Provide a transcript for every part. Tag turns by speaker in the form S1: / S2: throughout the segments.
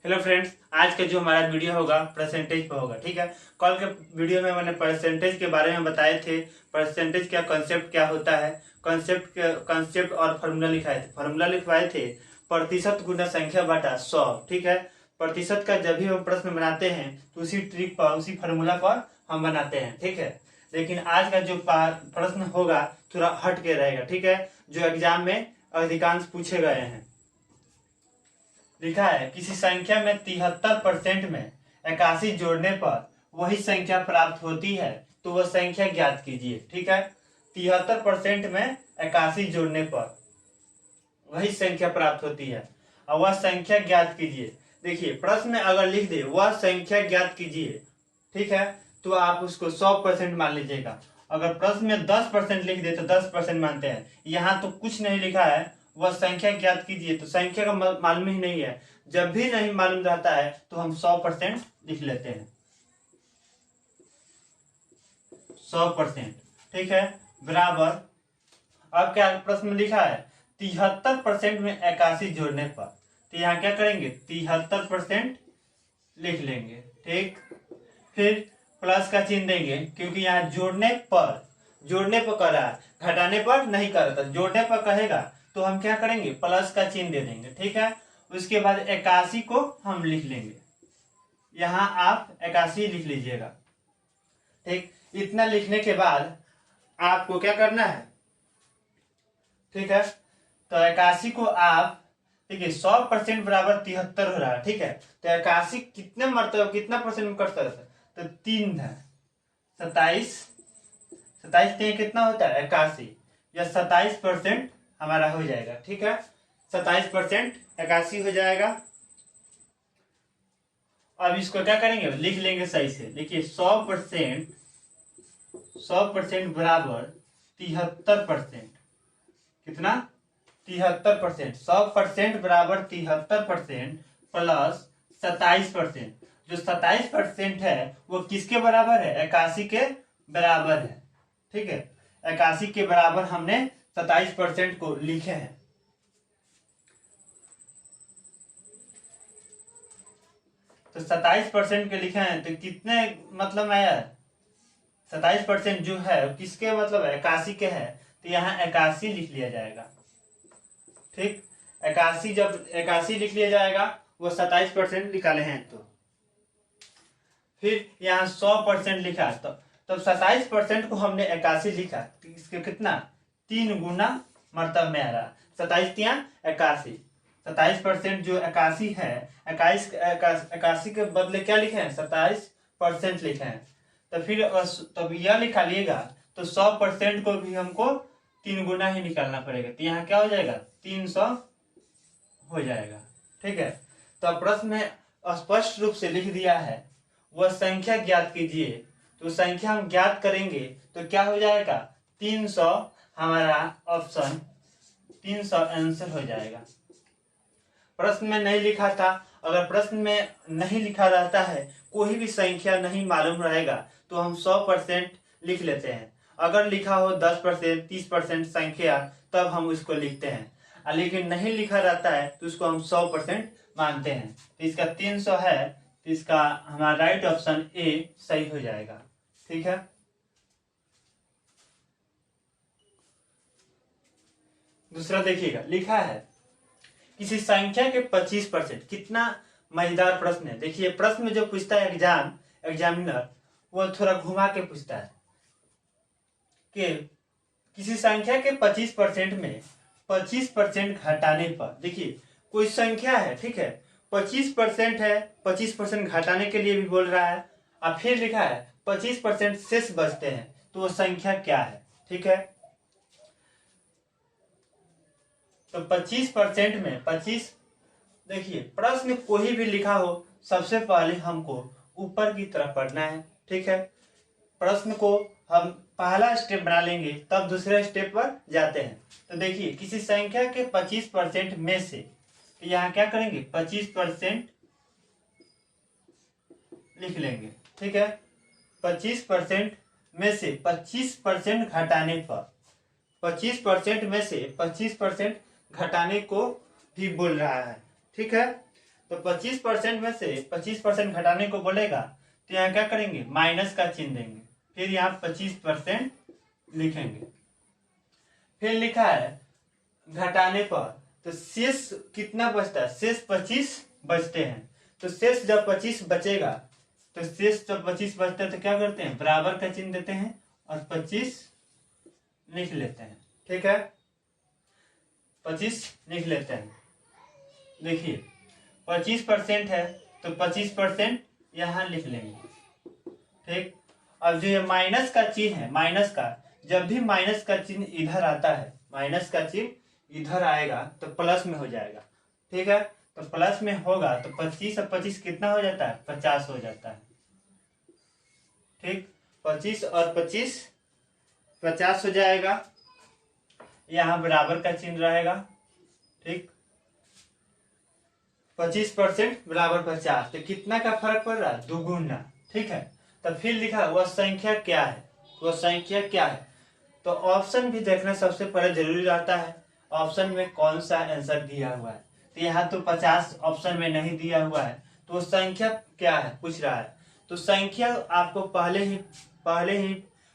S1: Hello friends, आज का जो हमारा वीडियो होगा परसेंटेज पे होगा। ठीक है। कल के वीडियो में मैंने परसेंटेज के बारे में बताए थे। परसेंटेज का कॉन्सेप्ट क्या होता है, कॉन्सेप्ट और फार्मूला लिखाए थे। फार्मूला लिखवाए थे प्रतिशत गुना संख्या बटा 100। ठीक है। प्रतिशत का जब भी हम प्रश्न बनाते हैं तो उसी ट्रिक पर, उसी फार्मूला पर हम बनाते हैं। ठीक है। लेकिन आज का जो प्रश्न होगा थोड़ा हट के रहेगा। ठीक है। जो एग्जाम में अधिकांश पूछे गए हैं। लिखा है किसी संख्या में 73% में 81 जोड़ने पर वही संख्या प्राप्त होती है तो वह संख्या ज्ञात कीजिए। ठीक है। 73% में 81 जोड़ने पर वही संख्या प्राप्त होती है और वह संख्या ज्ञात कीजिए। देखिए, प्रश्न में अगर लिख दे वह संख्या ज्ञात कीजिए, ठीक है, तो आप उसको 100% मान लीजिएगा। अगर प्रश्न में 10% लिख दे तो 10% मानते हैं। यहाँ तो कुछ नहीं लिखा है, वह संख्या ज्ञात कीजिए, तो संख्या का मालूम ही नहीं है। जब भी नहीं मालूम रहता है तो हम 100% लिख लेते हैं। 100%। ठीक है। बराबर, अब क्या प्रश्न में लिखा है 73% में 81 जोड़ने पर, तो यहाँ क्या करेंगे 73% लिख लेंगे। ठीक। फिर प्लस का चिन्ह देंगे क्योंकि यहाँ जोड़ने पर कह रहा है, घटाने पर नहीं कर रहा था। जोड़ने पर कहेगा तो हम क्या करेंगे प्लस का चिन्ह दे देंगे। ठीक है। उसके बाद 81 को हम लिख लेंगे। यहाँ आप 81 लिख लीजिएगा। ठीक। इतना लिखने के बाद आपको क्या करना है, ठीक है, तो 81 को आप, देखिए 100% बराबर 73 हो रहा है। ठीक है। तो 81 कितने मरतबा कितना परसेंट में कटता रहता है, तो 3 है। 27 कितना होता है 81, या 27% हमारा हो जाएगा। ठीक है। 27% 81 हो जाएगा। अब इसको क्या करेंगे, लिख लेंगे सही से। देखिए 100% बराबर 73%, कितना 73%। 100% बराबर 73% प्लस 27%। जो 27% है वो किसके बराबर है, 81 के बराबर है। ठीक है। 81 के बराबर हमने 27% को लिखे हैं। तो 27% के लिखे हैं तो कितने मतलब आया, 27% जो है किसके मतलब है 81 के है, तो यहाँ 81 लिख लिया जाएगा। ठीक। 81 जब 81 लिख लिया जाएगा, वो 27% निकाले हैं तो फिर यहाँ 100% लिखा, तो तब 27% को हमने 81 लिखा तो इसके कितना 3 गुना मर्तब में आ रहा। 27 या 81। 27% जो 81 है, 81 के बदले क्या लिखे हैं 27% लिखे हैं। तो फिर तब यह लिखा लिएगा तो 100% को भी हमको 3 गुना ही निकालना पड़ेगा। तो यहाँ क्या हो जाएगा 300 हो जाएगा। ठीक है। तो प्रश्न में स्पष्ट रूप से लिख दिया है वह संख्या ज्ञात कीजिए, तो संख्या हम ज्ञात करेंगे तो क्या हो जाएगा 300। हमारा ऑप्शन 300 आंसर हो जाएगा। प्रश्न में नहीं लिखा था, अगर प्रश्न में नहीं लिखा रहता है, कोई भी संख्या नहीं मालूम रहेगा तो हम 100% लिख लेते हैं। अगर लिखा हो 10%, 30% संख्या, तब हम उसको लिखते हैं। लेकिन नहीं लिखा रहता है तो उसको हम 100% मानते हैं। तो इसका 300 है, तो इसका हमारा राइट ऑप्शन ए सही हो जाएगा। ठीक है। दूसरा देखिएगा, लिखा है किसी संख्या के 25%, कितना मजेदार प्रश्न है। देखिए प्रश्न में जो पूछता है एग्जामिनर, वो थोड़ा घुमा के पूछता है कि किसी संख्या के 25% में 25% घटाने पर, देखिए कोई संख्या है, ठीक है, 25% है, 25% घटाने के लिए भी बोल रहा है, और फिर लिखा है 25% शेष बचते हैं, तो वो संख्या क्या है। ठीक है। तो 25% में 25, देखिए प्रश्न कोई भी लिखा हो सबसे पहले हमको ऊपर की तरफ पढ़ना है। ठीक है। प्रश्न को हम पहला स्टेप बना लेंगे तब दूसरे स्टेप पर जाते हैं। तो देखिए किसी संख्या के 25% में से, तो यहाँ क्या करेंगे 25% लिख लेंगे। ठीक है। 25% में से 25% घटाने पर, 25% में से 25% घटाने को भी बोल रहा है। ठीक है। तो 25% में से 25% घटाने को बोलेगा तो यहाँ क्या करेंगे, माइनस का चिन्ह देंगे, फिर यहाँ 25% लिखेंगे। फिर लिखा है घटाने पर, तो शेष कितना बचता है, शेष 25 बचते हैं। तो शेष जब 25 बचेगा, तो शेष जब 25 बचता है तो क्या करते हैं, बराबर का चिन्ह देते हैं और 25 लिख लेते हैं। ठीक है, 25 लिख लेते हैं। देखिए 25% है तो 25% यहाँ लिख लेंगे। ठीक, अब जो ये माइनस का चिन्ह है, माइनस का, जब भी माइनस का चिन्ह इधर आता है, माइनस का चिन्ह इधर आएगा तो प्लस में हो जाएगा। ठीक है, तो प्लस में होगा तो 25 और 25 कितना हो जाता है, 50 हो जाता है। ठीक, 25 और 25 50 हो जाएगा, यहाँ बराबर का चिन्ह रहेगा। ठीक, 25% बराबर 50, तो कितना का फर्क पड़ रहा है, दुगुना। ठीक है, तो फिर लिखा वह संख्या क्या है, वह संख्या क्या है। तो ऑप्शन भी देखना सबसे पहले जरूरी रहता है, ऑप्शन में कौन सा आंसर दिया हुआ है। तो यहाँ तो 50 ऑप्शन में नहीं दिया हुआ है, तो संख्या क्या है पूछ रहा है। तो संख्या आपको पहले ही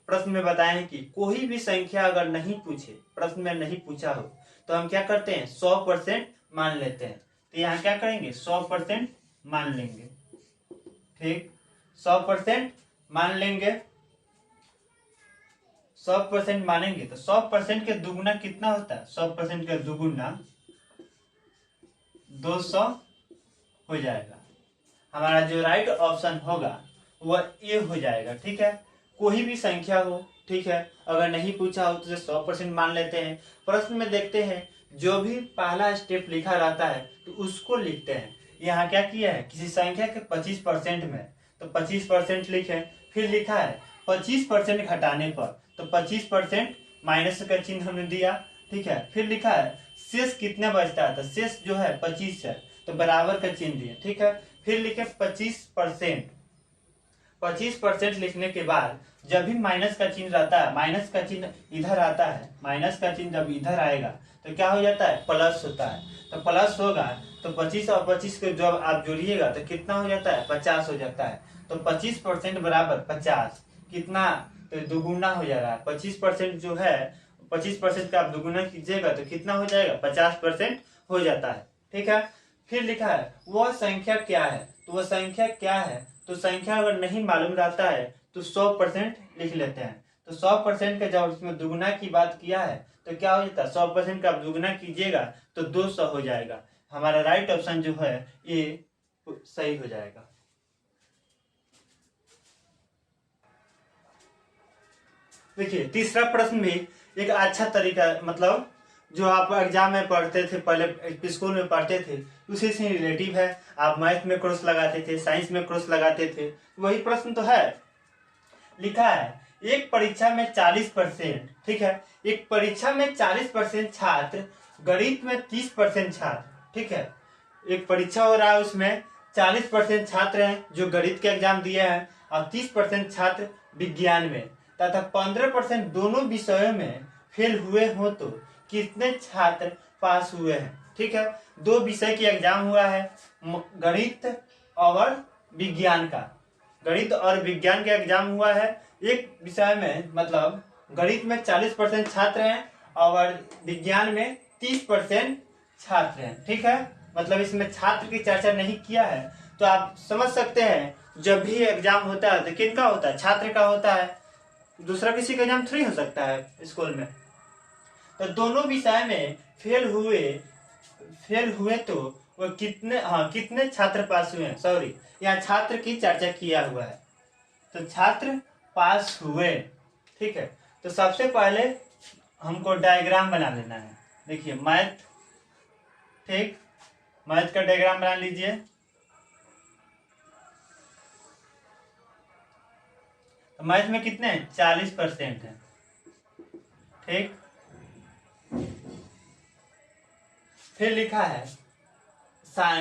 S1: प्रश्न में बताएं कि कोई भी संख्या अगर नहीं पूछे, प्रश्न में नहीं पूछा हो, तो हम क्या करते हैं, 100% मान लेते हैं। तो यहाँ क्या करेंगे, 100% मान लेंगे। ठीक, 100% मान लेंगे। 100% मानेंगे तो 100% के दुगुना कितना होता है, 100% का दुगुना 200 हो जाएगा। हमारा जो राइट ऑप्शन होगा वह ए हो जाएगा। ठीक है, कोई भी संख्या हो, ठीक है, अगर नहीं पूछा हो तो 100% मान लेते हैं। प्रश्न में देखते हैं जो भी पहला स्टेप लिखा रहता है तो उसको लिखते हैं। यहाँ क्या किया है, किसी संख्या के 25% में, तो 25% लिखे। फिर लिखा है 25% घटाने पर, तो 25% माइनस का चिन्ह हमने दिया। ठीक है, फिर लिखा है शेष कितना बचता है, तो शेष जो है 25 है, तो बराबर का चिन्ह दिए। ठीक है, फिर लिखे 25%। 25% लिखने के बाद जब भी माइनस का चिन्ह रहता है, माइनस का चिन्ह इधर आता है, माइनस का चिन्ह जब इधर आएगा तो क्या हो जाता है, प्लस होता है। तो प्लस होगा तो 25 और 25 को जब आप जोड़िएगा तो कितना हो जाता है, 50 हो जाता है। तो 25% बराबर 50, कितना, तो दुगुना हो जा रहा है। 25% जो है, 25% का आप दुगुना कीजिएगा तो कितना हो जाएगा, 50% हो जाता है। ठीक है, फिर लिखा है वह संख्या क्या है। तो वह संख्या क्या है, तो संख्या अगर नहीं मालूम रहता है तो 100% लिख लेते हैं। तो 100% का जब इसमें दुगुना की बात किया है तो क्या हो जाता है, 100% का दुगुना कीजिएगा तो 200 हो जाएगा। हमारा राइट ऑप्शन जो है ये सही हो जाएगा। देखिए तीसरा प्रश्न भी एक अच्छा तरीका, मतलब जो आप एग्जाम में पढ़ते थे, पहले स्कूल में पढ़ते थे, उसी से रिलेटिव है। आप मैथ में क्रॉस लगाते थे, साइंस में क्रॉस लगाते थे, वही प्रश्न तो है। लिखा है एक परीक्षा में 40%, ठीक है, एक परीक्षा में 40% छात्र, गणित में 30% छात्र। ठीक है, एक परीक्षा हो रहा है, उसमें 40% छात्र हैं जो गणित के एग्जाम दिए हैं और 30% छात्र विज्ञान में, तथा 15% दोनों विषयों में फेल हुए हो तो कितने छात्र पास हुए हैं। ठीक है, दो विषय की एग्जाम हुआ है, गणित और विज्ञान का, गणित और विज्ञान का एग्जाम हुआ है। एक विषय में मतलब गणित में 40% छात्र हैं और विज्ञान में 30% छात्र हैं। ठीक है, मतलब इसमें छात्र की चर्चा नहीं किया है, तो आप समझ सकते हैं जब भी एग्जाम होता है तो किनका होता है, छात्र का होता है, दूसरा किसी का एग्जाम थोड़ी हो सकता है स्कूल में। तो दोनों विषय में फेल हुए तो वो कितने छात्र पास हुए हैं, सॉरी यहाँ छात्र की चर्चा किया हुआ है, तो छात्र पास हुए। ठीक है, तो सबसे पहले हमको डायग्राम बना लेना है। देखिए मैथ, ठीक, मैथ का डायग्राम बना लीजिए। तो मैथ में कितने हैं, 40% है। ठीक, फिर लिखा है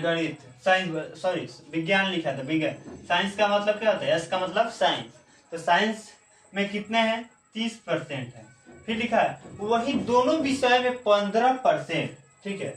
S1: गणित, साइंस, सॉरी विज्ञान लिखा था, विज्ञान, साइंस का मतलब क्या होता है, एस का मतलब साइंस, तो साइंस में कितने हैं, 30% है। फिर लिखा है वही दोनों विषय में 15%, ठीक है,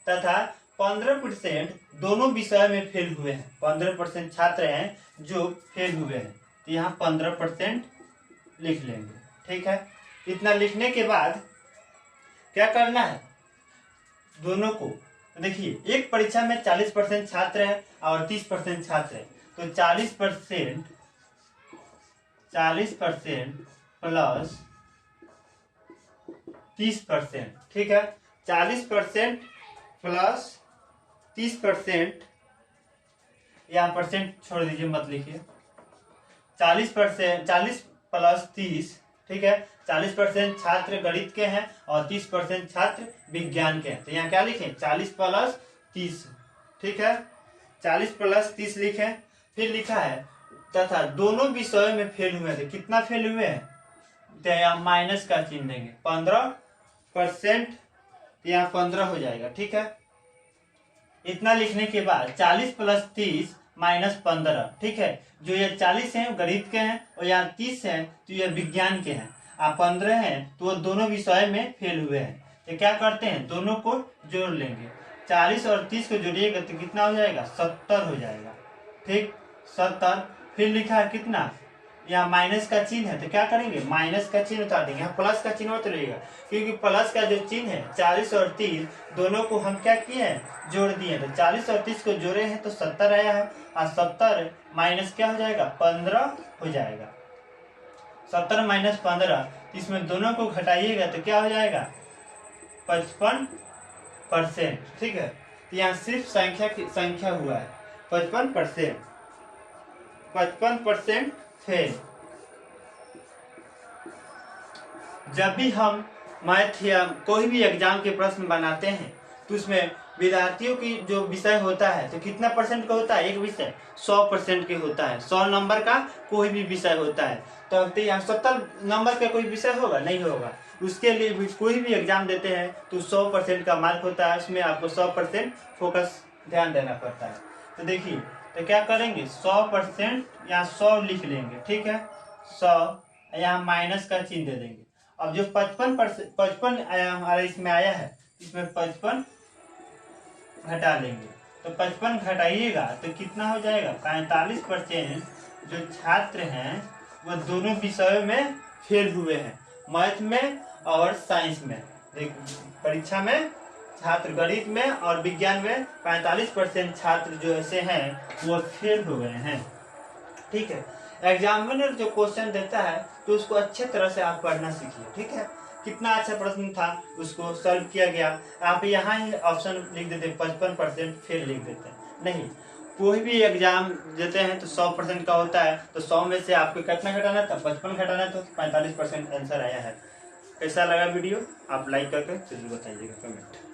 S1: तथा 15% दोनों विषय में फेल हुए हैं। 15% छात्र हैं जो फेल हुए हैं, तो यहाँ 15% लिख लेंगे। ठीक है, इतना लिखने के बाद क्या करना है, दोनों को देखिए, एक परीक्षा में 40% छात्र है और 30% छात्र है, तो 40% प्लस 30%। ठीक है, 40% प्लस 30%, यहाँ परसेंट छोड़ दीजिए, मत लिखिए। 40 प्लस 30, ठीक है, 40% छात्र गणित के हैं और 30% छात्र विज्ञान के हैं, तो यहाँ क्या लिखें, 40 प्लस 30। ठीक है, 40 प्लस 30 लिखें। फिर लिखा है तथा दोनों विषयों में फेल हुए थे। कितना फेल हुए हैं, तो यहाँ माइनस का चिन्ह देंगे। 15%, यहाँ 15 हो जाएगा। ठीक है, इतना लिखने के बाद 40 प्लस 30 माइनस 15। ठीक है, जो ये 40 हैं गणित के हैं और यहाँ 30 हैं तो ये विज्ञान के हैं, आप 15 हैं तो वो दोनों विषय में फेल हुए हैं। तो क्या करते हैं, दोनों को जोड़ लेंगे। 40 और 30 को जोड़िएगा तो कितना हो जाएगा, 70 हो जाएगा। ठीक, 70। फिर लिखा है कितना, यहाँ माइनस का चिन्ह है, तो क्या करेंगे, माइनस का चिन्ह उतार देंगे। यहाँ प्लस का चिन्ह मत रहिएगा, क्योंकि प्लस का जो चिन्ह है 40 और 30 दोनों को हम क्या किए हैं, जोड़ दिए। तो 40 और 30 को जोड़े हैं तो 70 आया है, और 70 माइनस क्या हो जाएगा, 15 हो जाएगा। 70 माइनस 15, इसमें दोनों को घटाइएगा तो क्या हो जाएगा, 55%। ठीक है, तो यहाँ सिर्फ संख्या हुआ है 55%। 55% फेल। जब भी हम मैथ या कोई भी एग्जाम के प्रश्न बनाते हैं तो उसमें विद्यार्थियों की जो विषय होता है तो कितना परसेंट का होता है, एक विषय 100% के होता है। 100 नंबर का कोई भी विषय होता है, तो यहाँ 70 नंबर का कोई विषय होगा, नहीं होगा। उसके लिए भी कोई भी एग्जाम देते हैं तो 100% का मार्क होता है, उसमें आपको 100% फोकस ध्यान देना पड़ता है। तो देखिए, तो क्या करेंगे, 100%, यहाँ 100 लिख लेंगे। ठीक है, 100, यहाँ माइनस का चिन्ह दे देंगे। अब जो 55 हमारे इसमें आया है, इसमें 55 घटा लेंगे, तो 55 घटाइएगा तो कितना हो जाएगा, 45% जो छात्र हैं वो दोनों विषयों में फेल हुए हैं, मैथ में और साइंस में। परीक्षा में छात्र गणित में और विज्ञान में 45% छात्र जो ऐसे हैं वो फेल हो गए हैं। ठीक है, एग्जामिनर जो क्वेश्चन देता है तो उसको अच्छे तरह से आप पढ़ना सीखिए। ठीक है, कितना अच्छा प्रश्न था, उसको सॉल्व किया गया। आप यहाँ ही ऑप्शन लिख देते 55% फेल लिख देते हैं, नहीं। कोई भी एग्जाम देते हैं तो 100% का होता है, तो 100 में से आपको कितना घटाना था, 55 घटाना, तो 45% आंसर आया है। कैसा लगा वीडियो, आप लाइक करके जरूर बताइएगा, कमेंट।